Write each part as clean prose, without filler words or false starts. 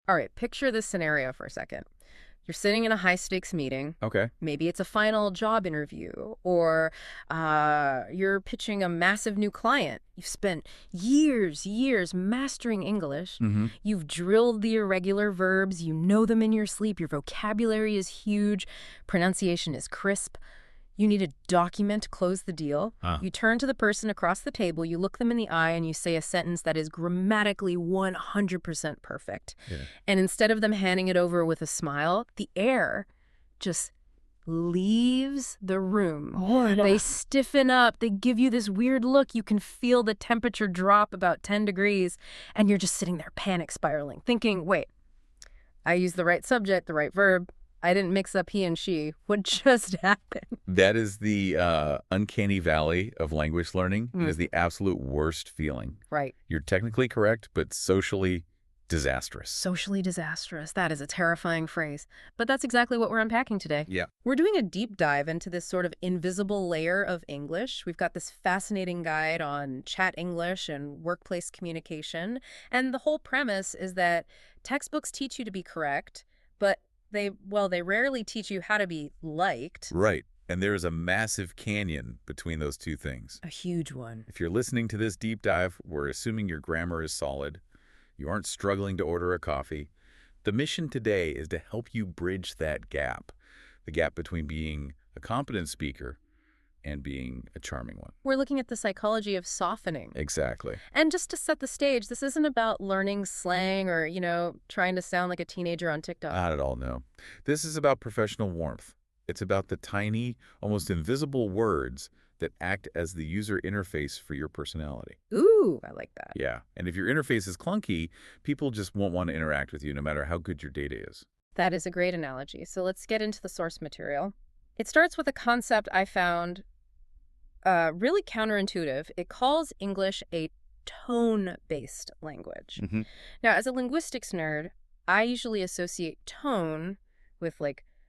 All right, picture this scenario for a second. You're sitting in a high-stakes meeting. Okay. Maybe it's a final job interview, or you're pitching a massive new client. You've spent years mastering English. Mm-hmm. You've drilled the irregular verbs. You know them in your sleep. Your vocabulary is huge. Pronunciation is crisp. You need a document to close the deal. Huh. You turn to the person across the table, you look them in the eye, and you say a sentence that is grammatically 100% perfect. Yeah. And instead of them handing it over with a smile, the air just leaves the room. They stiffen up. They give you this weird look. You can feel the temperature drop about 10 degrees, and you're just sitting there panic spiraling, thinking, wait, I used the right subject, the right verb. I didn't mix up he and she. What just happened? That is the uncanny valley of language learning. It is the absolute worst feeling. Right. You're technically correct, but socially disastrous. Socially disastrous. That is a terrifying phrase. But that's exactly what we're unpacking today. Yeah. We're doing a deep dive into this sort of invisible layer of English. We've got this fascinating guide on chat English and workplace communication. And the whole premise is that textbooks teach you to be correct, but they rarely teach you how to be liked. Right. And there is a massive canyon between those two things. A huge one. If you're listening to this deep dive, we're assuming your grammar is solid. You aren't struggling to order a coffee. The mission today is to help you bridge that gap, the gap between being a competent speaker and being a charming one. We're looking at the psychology of softening. Exactly. And just to set the stage, this isn't about learning slang or, trying to sound like a teenager on TikTok. Not at all, no. This is about professional warmth. It's about the tiny, almost invisible words that act as the user interface for your personality. Ooh, I like that. Yeah. And if your interface is clunky, people just won't want to interact with you no matter how good your data is. That is a great analogy. So let's get into the source material. It starts with a concept I found really counterintuitive. It calls English a tone-based language. Mm-hmm. Now, as a linguistics nerd, I usually associate tone with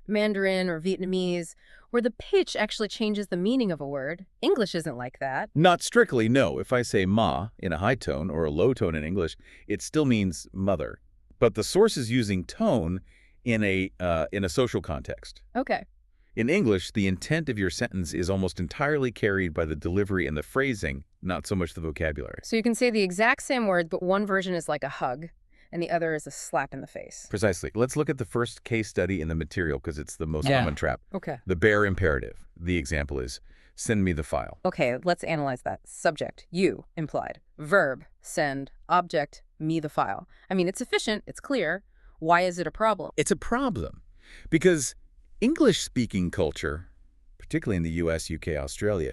Mandarin or Vietnamese, where the pitch actually changes the meaning of a word. English isn't like that. Not strictly, no. If I say ma in a high tone or a low tone in English, it still means mother. But the source is using tone in a social context. Okay. In English, the intent of your sentence is almost entirely carried by the delivery and the phrasing, not so much the vocabulary. So you can say the exact same word, but one version is like a hug, and the other is a slap in the face. Precisely. Let's look at the first case study in the material because it's the most common trap. Okay. The bare imperative. The example is, send me the file. Okay, let's analyze that. Subject, you, implied. Verb, send. Object, me the file. I mean, it's efficient, it's clear. Why is it a problem? It's a problem because English-speaking culture, particularly in the US, UK, Australia,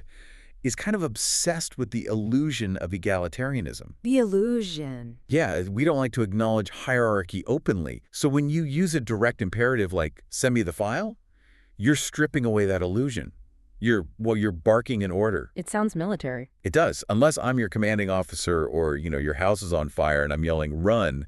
is kind of obsessed with the illusion of egalitarianism. The illusion. Yeah, we don't like to acknowledge hierarchy openly. So when you use a direct imperative like, send me the file, you're stripping away that illusion. You're barking an order. It sounds military. It does. Unless I'm your commanding officer or, your house is on fire and I'm yelling, run,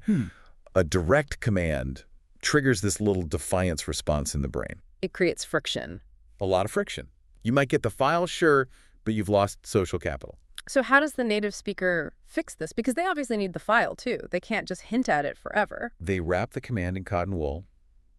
a direct command triggers this little defiance response in the brain. It creates friction. A lot of friction. You might get the file, sure, but you've lost social capital. So how does the native speaker fix this? Because they obviously need the file, too. They can't just hint at it forever. They wrap the command in cotton wool.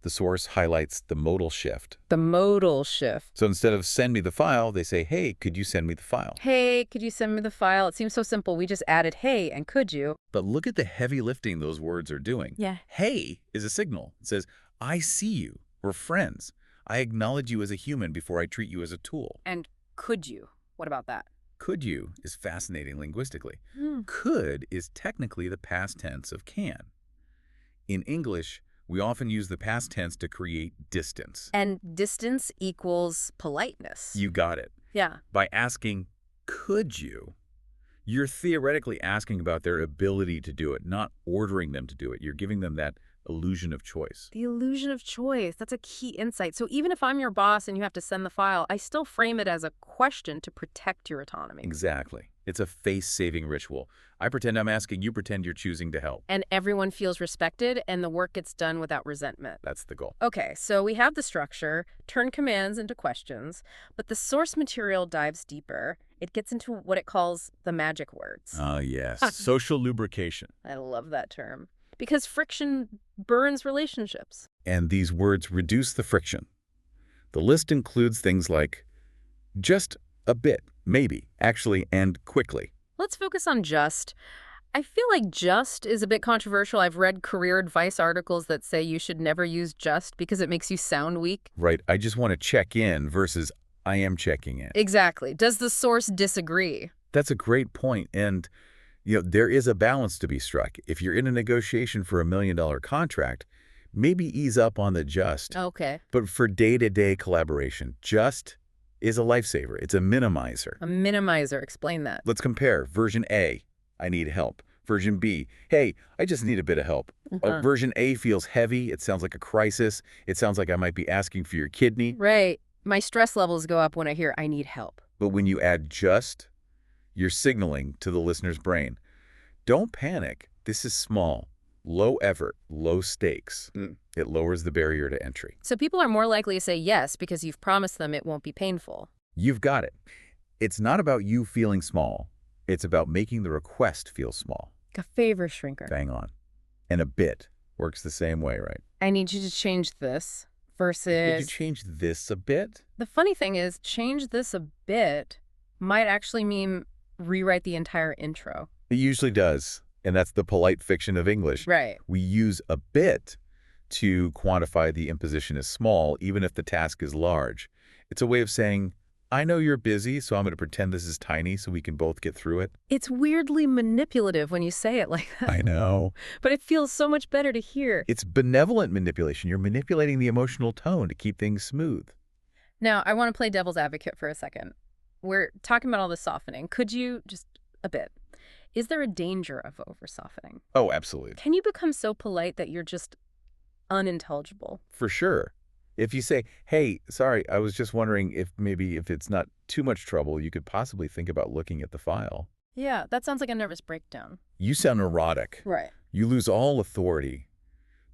The source highlights the modal shift. The modal shift. So instead of send me the file, they say, hey, could you send me the file? Hey, could you send me the file? It seems so simple. We just added hey and could you. But look at the heavy lifting those words are doing. Yeah. Hey is a signal. It says, I see you. We're friends. I acknowledge you as a human before I treat you as a tool. And could you? What about that? Could you is fascinating linguistically. Could is technically the past tense of can. In English, we often use the past tense to create distance. And distance equals politeness. You got it. Yeah. By asking, could you, you're theoretically asking about their ability to do it, not ordering them to do it. You're giving them that illusion of choice. The illusion of choice. That's a key insight. So even if I'm your boss and you have to send the file, I still frame it as a question to protect your autonomy. Exactly. It's a face-saving ritual. I pretend I'm asking, you pretend you're choosing to help. And everyone feels respected and the work gets done without resentment. That's the goal. Okay, so we have the structure, turn commands into questions, but the source material dives deeper. It gets into what it calls the magic words. Yes. Social lubrication. I love that term. Because friction burns relationships. And these words reduce the friction. The list includes things like just a bit, maybe, actually, and quickly. Let's focus on just. I feel like just is a bit controversial. I've read career advice articles that say you should never use just because it makes you sound weak. Right, I just want to check in versus I am checking in. Exactly. Does the source disagree? That's a great point. And, there is a balance to be struck. If you're in a negotiation for $1 million contract, maybe ease up on the just. Okay. But for day-to-day collaboration, just is a lifesaver. It's a minimizer. A minimizer. Explain that. Let's compare. Version A, I need help. Version B, hey, I just need a bit of help. Version A feels heavy. It sounds like a crisis. It sounds like I might be asking for your kidney. Right. My stress levels go up when I hear I need help. But when you add just, you're signaling to the listener's brain, don't panic. This is small, low effort, low stakes. It lowers the barrier to entry. So people are more likely to say yes because you've promised them it won't be painful. You've got it. It's not about you feeling small. It's about making the request feel small. Like a favor shrinker. Bang on. And a bit works the same way, right? I need you to change this versus... Could you change this a bit? The funny thing is, change this a bit might actually mean rewrite the entire intro. It usually does. And that's the polite fiction of English. Right. We use a bit to quantify the imposition as small, even if the task is large. It's a way of saying, I know you're busy, so I'm going to pretend this is tiny so we can both get through it. It's weirdly manipulative when you say it like that. I know. But it feels so much better to hear. It's benevolent manipulation. You're manipulating the emotional tone to keep things smooth. Now, I want to play devil's advocate for a second. We're talking about all this softening. Could you, just a bit, is there a danger of over-softening? Oh, absolutely. Can you become so polite that you're just unintelligible? For sure. If you say, hey, sorry, I was just wondering if maybe if it's not too much trouble, you could possibly think about looking at the file. Yeah, that sounds like a nervous breakdown. You sound neurotic. Right. You lose all authority.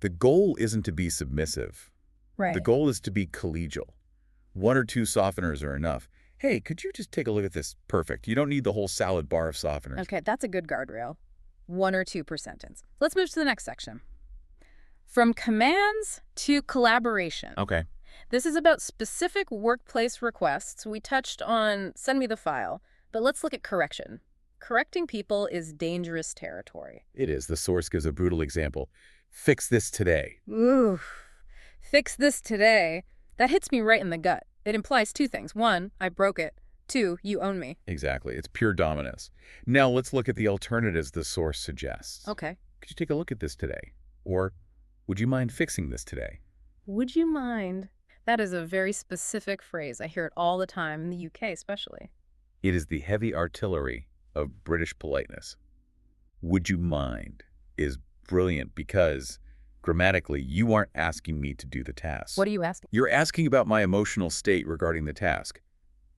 The goal isn't to be submissive. Right. The goal is to be collegial. 1 or 2 softeners are enough. Hey, could you just take a look at this? Perfect. You don't need the whole salad bar of softeners. Okay, that's a good guardrail. 1 or 2 per sentence. Let's move to the next section. From commands to collaboration. Okay. This is about specific workplace requests. We touched on send me the file, but let's look at correction. Correcting people is dangerous territory. It is. The source gives a brutal example. Fix this today. Ooh, fix this today. That hits me right in the gut. It implies 2 things. 1, I broke it. 2, you own me. Exactly. It's pure dominance. Now let's look at the alternatives the source suggests. Okay. Could you take a look at this today? Or would you mind fixing this today? Would you mind? That is a very specific phrase. I hear it all the time in the UK especially. It is the heavy artillery of British politeness. Would you mind is brilliant because grammatically you aren't asking me to do the task. What are you asking? You're asking about my emotional state regarding the task.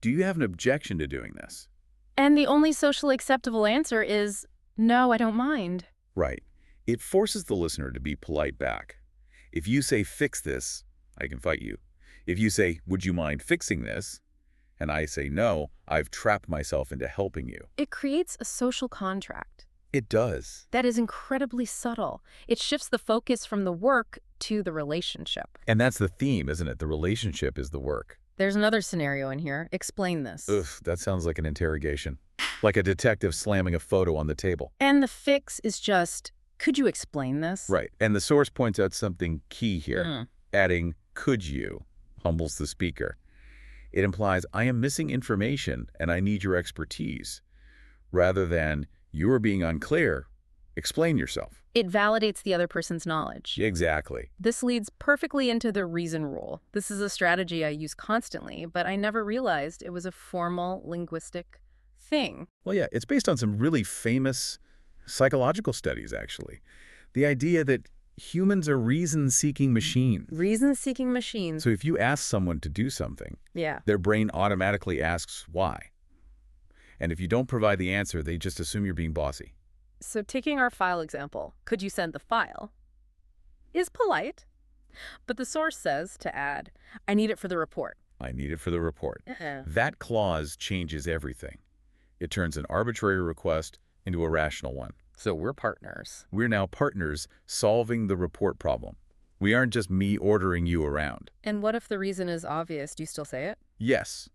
Do you have an objection to doing this? And the only socially acceptable answer is, no, I don't mind. Right. It forces the listener to be polite back. If you say, fix this, I can fight you. If you say, would you mind fixing this? And I say no, I've trapped myself into helping you. It creates a social contract. It does. That is incredibly subtle. It shifts the focus from the work to the relationship. And that's the theme, isn't it? The relationship is the work. There's another scenario in here. Explain this. Ugh, that sounds like an interrogation. Like a detective slamming a photo on the table. And the fix is just, could you explain this? Right. And the source points out something key here. Adding, could you, humbles the speaker. It implies, I am missing information and I need your expertise. Rather than, you are being unclear, explain yourself. It validates the other person's knowledge. Exactly. This leads perfectly into the reason rule. This is a strategy I use constantly, but I never realized it was a formal linguistic thing. Well, yeah, it's based on some really famous psychological studies, actually. The idea that humans are reason-seeking machines. Reason-seeking machines. So if you ask someone to do something, yeah, their brain automatically asks why. And if you don't provide the answer, they just assume you're being bossy. So taking our file example, could you send the file, is polite. But the source says to add, I need it for the report. I need it for the report. That clause changes everything. It turns an arbitrary request into a rational one. So we're partners. We're now partners solving the report problem. We aren't just me ordering you around. And what if the reason is obvious? Do you still say it? Yes.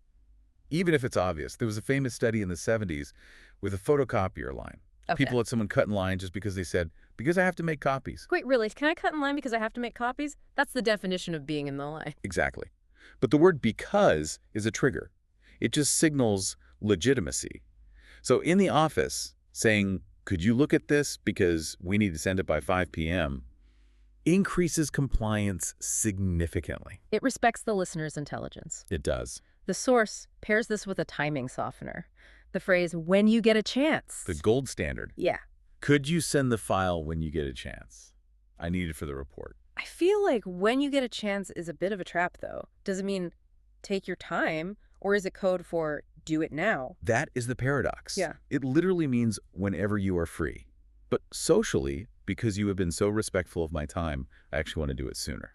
Even if it's obvious. There was a famous study in the 70s with a photocopier line. Okay. People let someone cut in line just because they said, because I have to make copies. Wait, really? Can I cut in line because I have to make copies? That's the definition of being in the line. Exactly. But the word because is a trigger. It just signals legitimacy. So in the office, saying, could you look at this because we need to send it by 5 p.m., increases compliance significantly. It respects the listener's intelligence. It does. The source pairs this with a timing softener. The phrase, when you get a chance. The gold standard. Yeah. Could you send the file when you get a chance? I need it for the report. I feel like when you get a chance is a bit of a trap, though. Does it mean take your time, or is it code for do it now? That is the paradox. Yeah. It literally means whenever you are free. But socially, because you have been so respectful of my time, I actually want to do it sooner.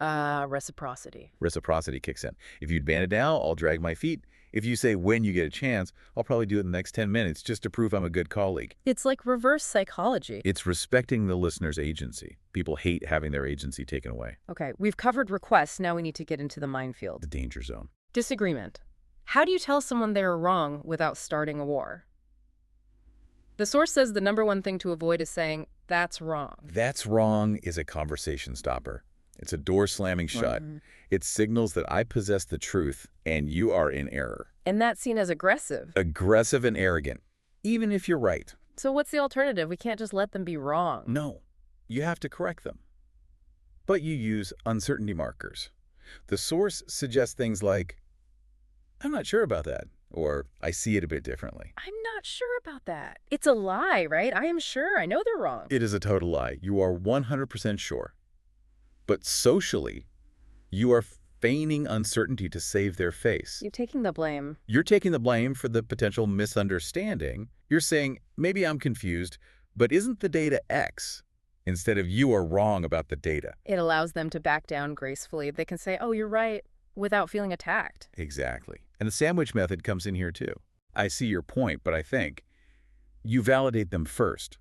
Reciprocity. Reciprocity kicks in. If you'd ban it now, I'll drag my feet. If you say when you get a chance, I'll probably do it in the next 10 minutes just to prove I'm a good colleague. It's like reverse psychology. It's respecting the listener's agency. People hate having their agency taken away. Okay, we've covered requests. Now we need to get into the minefield. The danger zone. Disagreement. How do you tell someone they're wrong without starting a war? The source says the #1 thing to avoid is saying, that's wrong. That's wrong is a conversation stopper. It's a door slamming shut. It signals that I possess the truth and you are in error. And that's seen as aggressive. Aggressive and arrogant, even if you're right. So what's the alternative? We can't just let them be wrong. No, you have to correct them. But you use uncertainty markers. The source suggests things like, I'm not sure about that, or I see it a bit differently. I'm not sure about that. It's a lie, right? I am sure. I know they're wrong. It is a total lie. You are 100% sure. But socially, you are feigning uncertainty to save their face. You're taking the blame. You're taking the blame for the potential misunderstanding. You're saying, maybe I'm confused, but isn't the data X? Instead of you are wrong about the data. It allows them to back down gracefully. They can say, oh, you're right, without feeling attacked. Exactly. And the sandwich method comes in here too. I see your point, but I think you validate them first.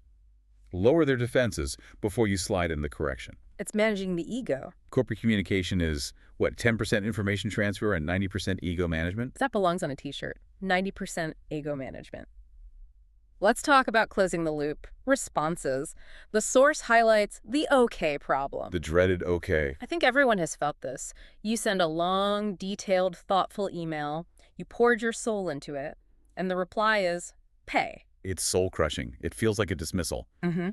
Lower their defenses before you slide in the correction. It's managing the ego. Corporate communication is, what, 10% information transfer and 90% ego management? That belongs on a t-shirt. 90% ego management. Let's talk about closing the loop. Responses. The source highlights the okay problem. The dreaded okay. I think everyone has felt this. You send a long, detailed, thoughtful email. You poured your soul into it. And the reply is, pay. It's soul-crushing. It feels like a dismissal.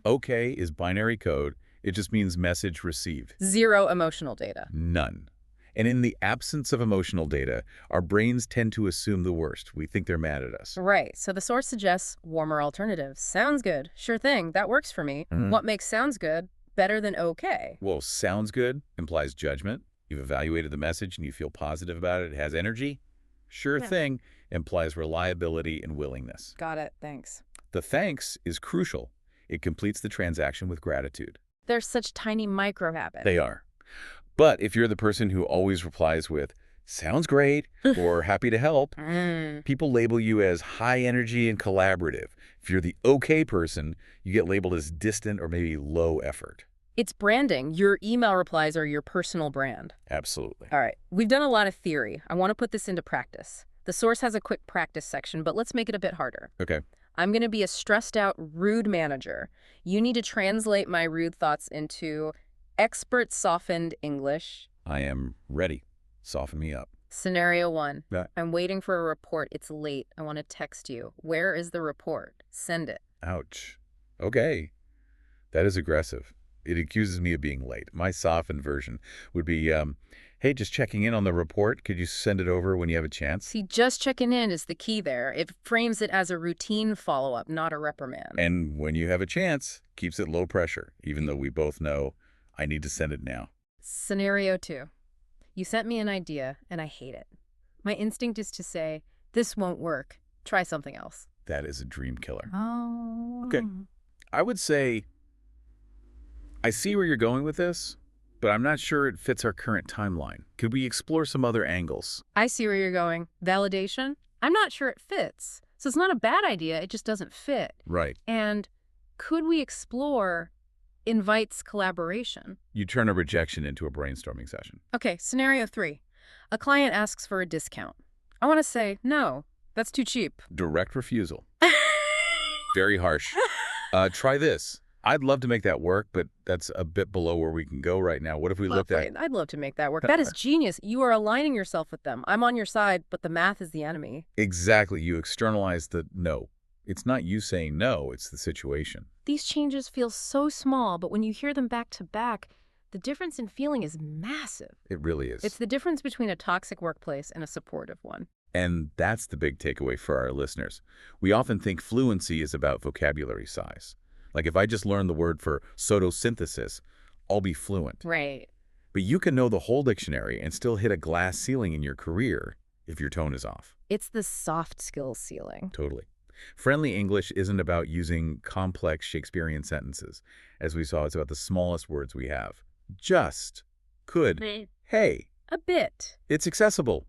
Okay is binary code. It just means message received. Zero emotional data. None. And in the absence of emotional data, our brains tend to assume the worst. We think they're mad at us. Right. So the source suggests warmer alternatives. Sounds good. Sure thing. That works for me. What makes sounds good better than okay? Well, sounds good implies judgment. You've evaluated the message and you feel positive about it. It has energy. Sure thing implies reliability and willingness. Got it. Thanks. The thanks is crucial. It completes the transaction with gratitude. They're such tiny micro habits. They are. But if you're the person who always replies with, sounds great, or happy to help, people label you as high energy and collaborative. If you're the okay person, you get labeled as distant or maybe low effort. It's branding. Your email replies are your personal brand. Absolutely. All right. We've done a lot of theory. I want to put this into practice. The source has a quick practice section, but let's make it a bit harder. Okay. I'm going to be a stressed out, rude manager. You need to translate my rude thoughts into expert softened English. I am ready. Soften me up. Scenario 1. Yeah. I'm waiting for a report. It's late. I want to text you. Where is the report? Send it. Ouch. Okay. That is aggressive. It accuses me of being late. My softened version would be, hey, just checking in on the report. Could you send it over when you have a chance? See, just checking in is the key there. It frames it as a routine follow-up, not a reprimand. And when you have a chance, keeps it low pressure, even though we both know I need to send it now. Scenario 2. You sent me an idea, and I hate it. My instinct is to say, this won't work. Try something else. That is a dream killer. Oh. Okay. I would say, I see where you're going with this, but I'm not sure it fits our current timeline. Could we explore some other angles? I see where you're going. Validation? I'm not sure it fits. So it's not a bad idea, it just doesn't fit. Right. And could we explore invites collaboration. You turn a rejection into a brainstorming session. Okay, scenario 3. A client asks for a discount. I want to say, no, that's too cheap. Direct refusal. Very harsh. Try this. I'd love to make that work, but that's a bit below where we can go right now. What if we looked at... I'd love to make that work. That is genius. You are aligning yourself with them. I'm on your side, but the math is the enemy. Exactly. You externalize the no. It's not you saying no, it's the situation. These changes feel so small, but when you hear them back to back, the difference in feeling is massive. It really is. It's the difference between a toxic workplace and a supportive one. And that's the big takeaway for our listeners. We often think fluency is about vocabulary size. Like if I just learn the word for photosynthesis, I'll be fluent. Right. But you can know the whole dictionary and still hit a glass ceiling in your career if your tone is off. It's the soft skills ceiling. Totally. Friendly English isn't about using complex Shakespearean sentences. As we saw, it's about the smallest words we have. Just, could, hey. A bit. It's accessible.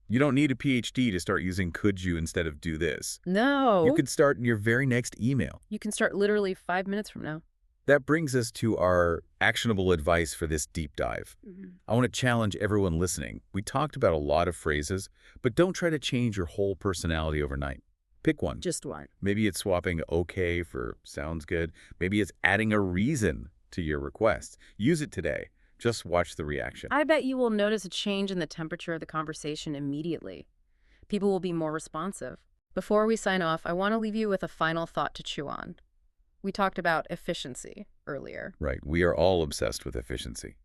You don't need a PhD to start using could you instead of do this. No. You could start in your very next email. You can start literally 5 minutes from now. That brings us to our actionable advice for this deep dive. I want to challenge everyone listening. We talked about a lot of phrases, but don't try to change your whole personality overnight. Pick one. Just one. Maybe it's swapping okay for sounds good. Maybe it's adding a reason to your request. Use it today. Just watch the reaction. I bet you will notice a change in the temperature of the conversation immediately. People will be more responsive. Before we sign off, I want to leave you with a final thought to chew on. We talked about efficiency earlier. Right. We are all obsessed with efficiency.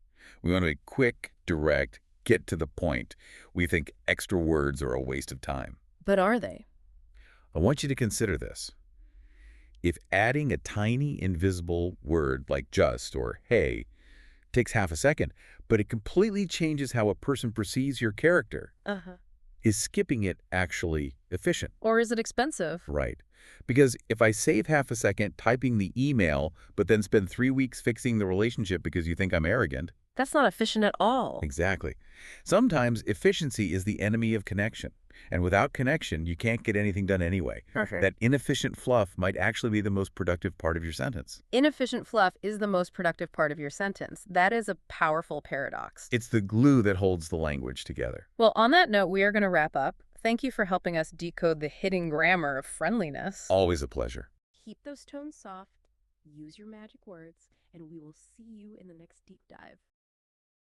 We want to be quick, direct, get to the point. We think extra words are a waste of time. But are they? I want you to consider this. If adding a tiny invisible word like just or hey takes half a second, but it completely changes how a person perceives your character, is skipping it actually efficient? Or is it expensive? Right. Because if I save half a second typing the email, but then spend 3 weeks fixing the relationship because you think I'm arrogant. That's not efficient at all. Exactly. Sometimes efficiency is the enemy of connection. And without connection, you can't get anything done anyway. That inefficient fluff might actually be the most productive part of your sentence. Inefficient fluff is the most productive part of your sentence. That is a powerful paradox. It's the glue that holds the language together. Well, on that note, we are going to wrap up. Thank you for helping us decode the hidden grammar of friendliness. Always a pleasure. Keep those tones soft, use your magic words, and we will see you in the next deep dive.